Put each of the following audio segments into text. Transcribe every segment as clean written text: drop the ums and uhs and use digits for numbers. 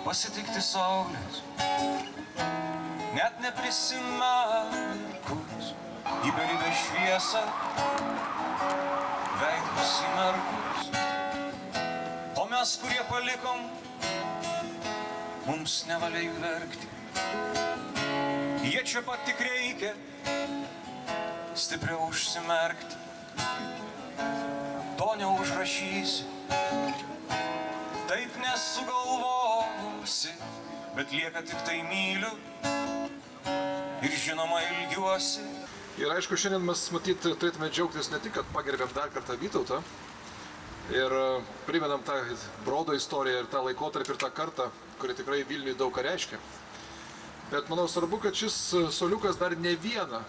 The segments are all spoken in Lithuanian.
pasitikti saulės, net neprisimerkus į beribę šviesą, veidus įmerkus. O mes, kurie palikom, mums nevalia jų verkti. Jie čia pat tik reikia stipriau užsimerkti. To neužrašysi, taip nesugalvosi, bet lieka tik tai myliu ir žinoma ilgiuosi. Ir aišku, šiandien mes matyt turėtume džiaugtis ne tik, kad pagerbėm dar kartą Vytautą ir primenam tą Brodo istoriją ir tą laikotarpį ir tą kartą, kuri tikrai Vilniui daug ką reiškia. Bet manau svarbu, kad šis suoliukas dar ne vieną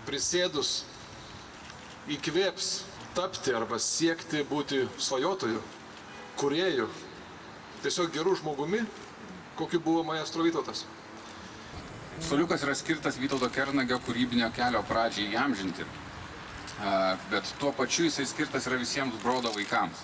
prisėdus įkvėps tapti arba siekti būti svajotoju, kūrėju, tiesiog gerų žmogumi, kokiu buvo maestro Vytautas. Suoliukas yra skirtas Vytauto Kernagio kūrybinio kelio pradžiai įamžinti, bet tuo pačiu jisai skirtas yra visiems Brodo vaikams.